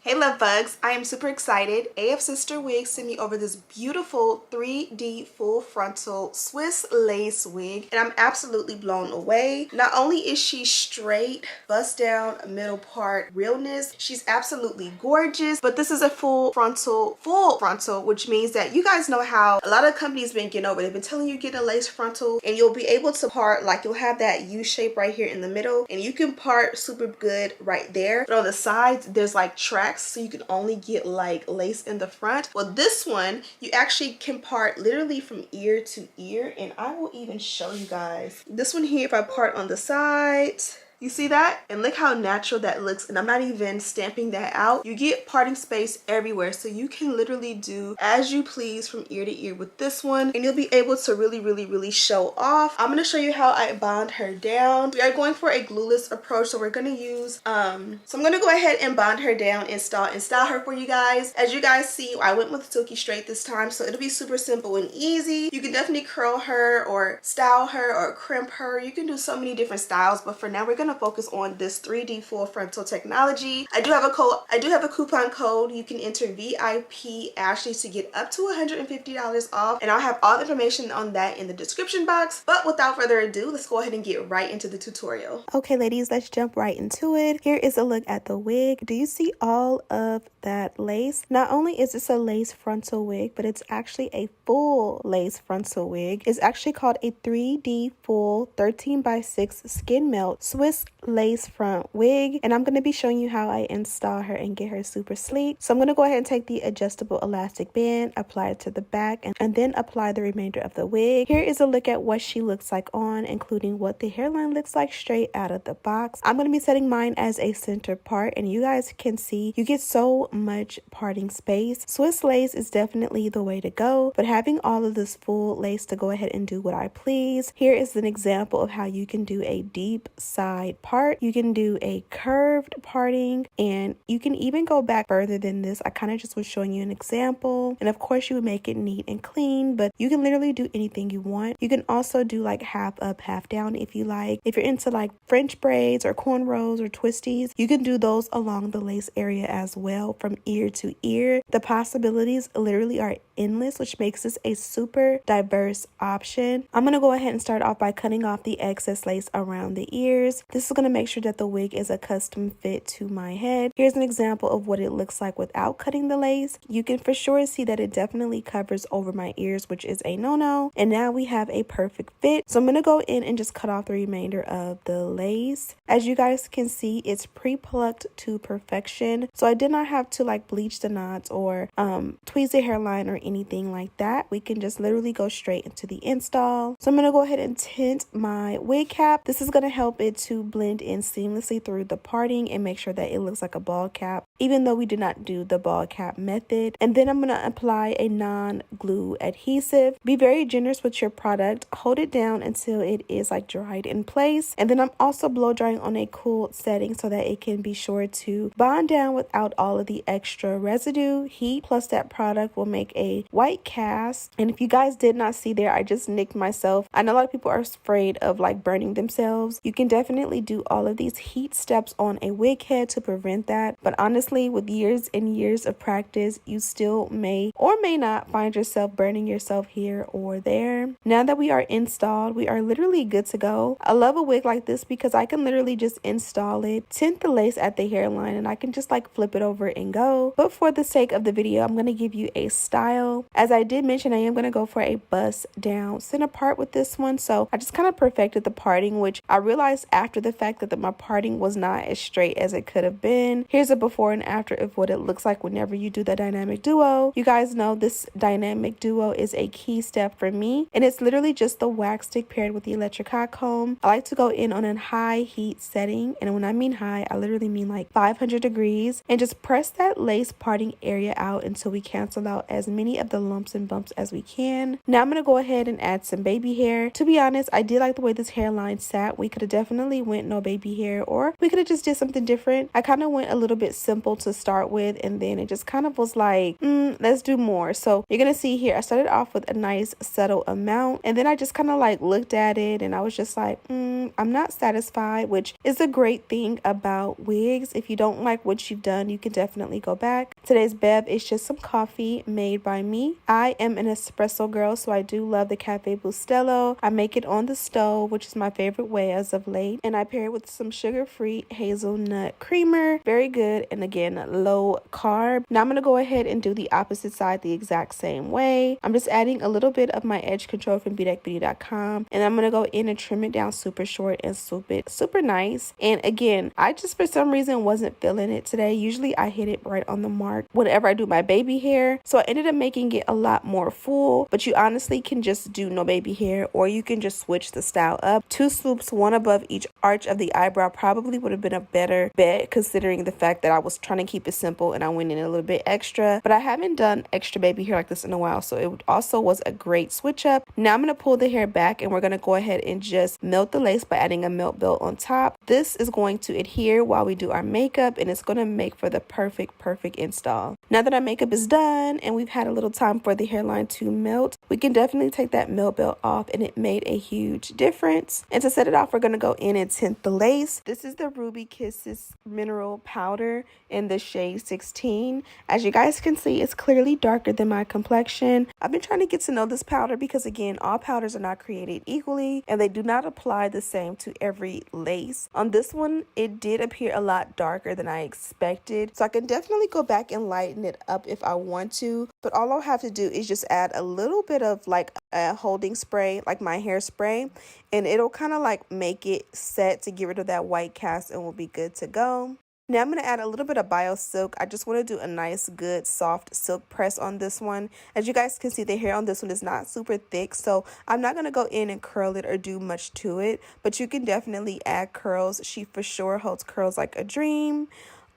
Hey love bugs, I am super excited. Afsisterwig sent me over this beautiful 3D full frontal Swiss lace wig and I'm absolutely blown away. Not only is she straight, bust down, middle part realness, she's absolutely gorgeous, but this is a full frontal, which means that you guys know how a lot of companies been getting over. They've been telling you get a lace frontal and you'll be able to part, like you'll have that U shape right here in the middle and you can part super good right there. But on the sides, there's like tracks so you can only get like lace in the front. Well, this one you actually can part literally from ear to ear, and I will even show you guys this one here. If I part on the sides, you see that? And look how natural that looks, and I'm not even stamping that out. You get parting space everywhere, so you can literally do as you please from ear to ear with this one, and you'll be able to really show off. I'm gonna show you how I bond her down. We are going for a glueless approach, so we're gonna use so I'm gonna go ahead and bond her down and style her for you guys. As you guys see, I went with silky straight this time, so it'll be super simple and easy. You can definitely curl her or style her or crimp her. You can do so many different styles, but for now we're gonna focus on this 3D full frontal technology. I do have a coupon code. You can enter VIP Ashley to get up to $150 off, and I'll have all the information on that in the description box. But without further ado, let's go ahead and get right into the tutorial. Okay ladies, let's jump right into it. Here is a look at the wig. Do you see all of that lace? Not only is this a lace frontal wig, but it's actually a full lace frontal wig. It's actually called a 3D full 13x6 skin melt Swiss lace front wig, and I'm going to be showing you how I install her and get her super sleek. So I'm going to go ahead and take the adjustable elastic band, apply it to the back, and then apply the remainder of the wig. Here is a look at what she looks like on, including what the hairline looks like straight out of the box. I'm going to be setting mine as a center part, and you guys can see you get so much parting space. Swiss lace is definitely the way to go, but having all of this full lace to go ahead and do what I please. Here is an example of how you can do a deep side part. You can do a curved parting, and you can even go back further than this. I kind of just was showing you an example, and of course you would make it neat and clean, but you can literally do anything you want. You can also do like half up, half down if you like. If you're into like French braids or cornrows or twisties, you can do those along the lace area as well from ear to ear. The possibilities literally are endless, which makes this a super diverse option. I'm going to go ahead and start off by cutting off the excess lace around the ears. This is going to make sure that the wig is a custom fit to my head. Here's an example of what it looks like without cutting the lace. You can for sure see that it definitely covers over my ears, which is a no-no. And now we have a perfect fit. So I'm going to go in and just cut off the remainder of the lace. As you guys can see, it's pre-plucked to perfection. So I did not have to like bleach the knots or tweeze the hairline or anything like that. We can just literally go straight into the install. So I'm going to go ahead and tint my wig cap. This is going to help it to blend in seamlessly through the parting and make sure that it looks like a ball cap, even though we did not do the ball cap method. And then I'm going to apply a non-glue adhesive. Be very generous with your product. Hold it down until it is like dried in place. And then I'm also blow drying on a cool setting so that it can be sure to bond down without all of the extra residue. Heat plus that product will make a white cast. And if you guys did not see there, I just nicked myself. I know a lot of people are afraid of like burning themselves. You can definitely do all of these heat steps on a wig head to prevent that. But honestly, with years and years of practice, you still may or may not find yourself burning yourself here or there. Now that we are installed, we are literally good to go. I love a wig like this because I can literally just install it, tint the lace at the hairline, and I can just like flip it over and go. But for the sake of the video, I'm going to give you a style. As I did mention, I am going to go for a bust down center part with this one. So I just kind of perfected the parting, which I realized after the fact that my parting was not as straight as it could have been. Here's a before and after of what it looks like whenever you do the dynamic duo. You guys know this dynamic duo is a key step for me, and it's literally just the wax stick paired with the electric hot comb. I like to go in on a high heat setting, and when I mean high, I literally mean like 500 degrees, and just press that lace parting area out until we cancel out as many many of the lumps and bumps as we can. Now I'm going to go ahead and add some baby hair. To be honest, I did like the way this hairline sat. We could have definitely went no baby hair, or we could have just did something different. I kind of went a little bit simple to start with, and then it just kind of was like, let's do more. So you're going to see here, I started off with a nice subtle amount, and then I just kind of like looked at it and I was just like, I'm not satisfied, which is a great thing about wigs. If you don't like what you've done, you can definitely go back. Today's bev is just some coffee made by me. I am an espresso girl, so I do love the Cafe Bustelo. I make it on the stove, which is my favorite way as of late, and I pair it with some sugar-free hazelnut creamer. Very good, and again, low carb. Now I'm going to go ahead and do the opposite side the exact same way. I'm just adding a little bit of my edge control from BeDeckBeauty.com, and I'm going to go in and trim it down super short and swoop it super nice. And again, I just for some reason wasn't feeling it today. Usually I hit it right on the mark whenever I do my baby hair, so I ended up making it a lot more full. But you honestly can just do no baby hair, or you can just switch the style up. 2 swoops, one above each arch of the eyebrow, probably would have been a better bet considering the fact that I was trying to keep it simple and I went in a little bit extra. But I haven't done extra baby hair like this in a while, so it also was a great switch up. Now I'm going to pull the hair back, and we're going to go ahead and just melt the lace by adding a melt belt on top. This is going to adhere while we do our makeup, and it's going to make for the perfect install. Now that our makeup is done and we've had a little time for the hairline to melt, we can definitely take that melt belt off, and it made a huge difference. And to set it off, we're going to go in and tint the lace. This is the Ruby Kisses mineral powder in the shade 16. As you guys can see, it's clearly darker than my complexion. I've been trying to get to know this powder because again, all powders are not created equally, and they do not apply the same to every lace. On this one, it did appear a lot darker than I expected, so I can definitely go back and lighten it up if I want to, but all I'll have to do is just add a little bit of like a holding spray, like my hairspray, and it'll kind of like make it set to get rid of that white cast, and we'll be good to go. Now I'm going to add a little bit of bio silk. I just want to do a nice good soft silk press on this one. As you guys can see, the hair on this one is not super thick, so I'm not going to go in and curl it or do much to it, but you can definitely add curls. She for sure holds curls like a dream.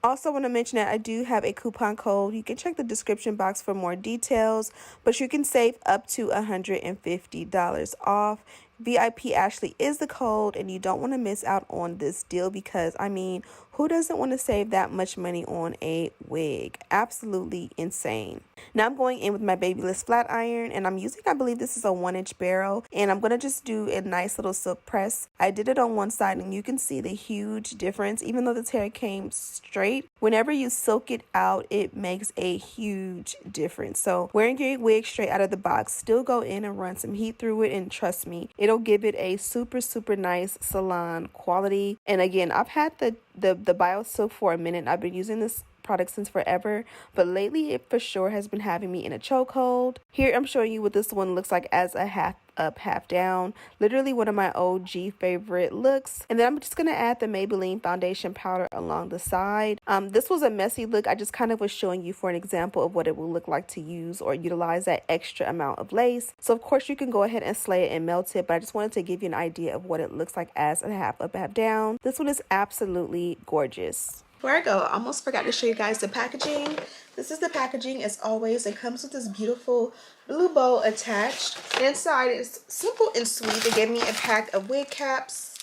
Also want to mention that I do have a coupon code. You can check the description box for more details, but you can save up to $150 off. VIP Ashley is the code, and you don't want to miss out on this deal because, I mean, who doesn't want to save that much money on a wig? Absolutely insane. Now I'm going in with my Babyliss flat iron, and I'm using, I believe this is a 1-inch barrel, and I'm going to just do a nice little silk press. I did it on one side, and you can see the huge difference. Even though this hair came straight, whenever you silk it out, it makes a huge difference. So wearing your wig straight out of the box, still go in and run some heat through it, and trust me, it'll give it a super nice salon quality. And again, I've had the bio silk for a minute. I've been using this product since forever, but lately it for sure has been having me in a chokehold. Here I'm showing you what this one looks like as a half up, half down. Literally one of my OG favorite looks. And then I'm just going to add the Maybelline foundation powder along the side. This was a messy look. I just kind of was showing you for an example of what it will look like to use or utilize that extra amount of lace. So of course you can go ahead and slay it and melt it, but I just wanted to give you an idea of what it looks like as a half up, half down. This one is absolutely gorgeous. Before I go, I almost forgot to show you guys the packaging. This is the packaging as always. It comes with this beautiful blue bow attached. Inside is simple and sweet. They gave me a pack of wig caps,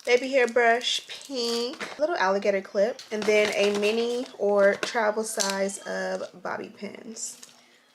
baby hair brush, pink, little alligator clip, and then a mini or travel size of bobby pins.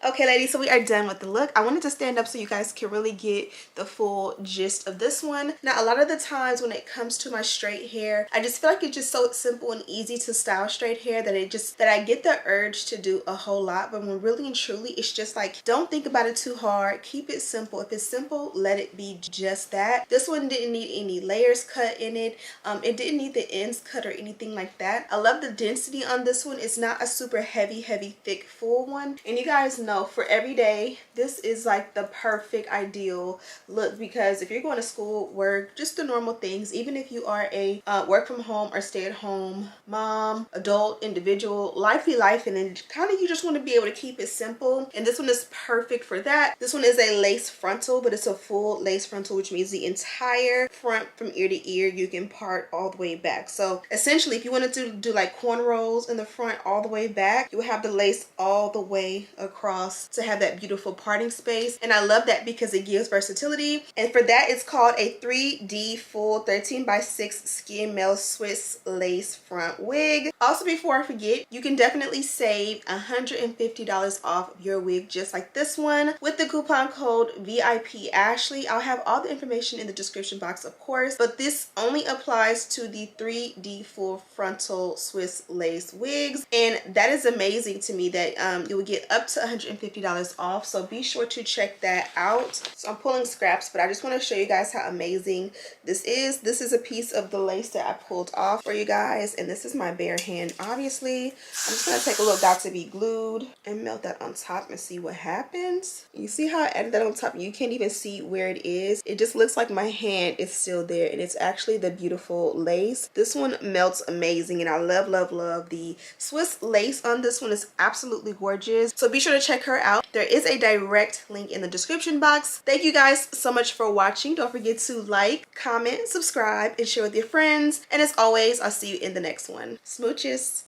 Okay, ladies, so we are done with the look. I wanted to stand up so you guys can really get the full gist of this one. Now, a lot of the times when it comes to my straight hair, I just feel like it's just so simple and easy to style straight hair that I get the urge to do a whole lot. But when really and truly, it's just like, don't think about it too hard. Keep it simple. If it's simple, let it be just that. This one didn't need any layers cut in it. It didn't need the ends cut or anything like that. I love the density on this one. It's not a super heavy, thick, full one. And you guys know, for every day, this is like the perfect ideal look, because if you're going to school, work, just the normal things, even if you are a work from home or stay at home mom, adult, individual, life and then kind of you just want to be able to keep it simple, and this one is perfect for that. This one is a lace frontal, but it's a full lace frontal, which means the entire front from ear to ear you can part all the way back. So essentially, if you wanted to do like cornrows in the front all the way back, you would have the lace all the way across across to have that beautiful parting space. And I love that because it gives versatility. And for that, it's called a 3D full 13x6 Skin Melt Swiss lace front wig. Also, before I forget, you can definitely save $150 off your wig just like this one with the coupon code VIP Ashley. I'll have all the information in the description box, of course, but this only applies to the 3D full frontal Swiss lace wigs, and that is amazing to me that you will get up to $150 off, so be sure to check that out. So I'm pulling scraps, but I just want to show you guys how amazing this is. This is a piece of the lace that I pulled off for you guys, and this is my bare hand. Obviously, I'm just going to take a little dot to be glued and melt that on top and see what happens. You see how I added that on top? You can't even see where it is. It just looks like my hand is still there, and it's actually the beautiful lace. This one melts amazing, and I love, love, love the Swiss lace on this one. Is absolutely gorgeous. So be sure to check her out. There is a direct link in the description box. Thank you guys so much for watching. Don't forget to like, comment, subscribe, and share with your friends. And as always, I'll see you in the next one. Smooches.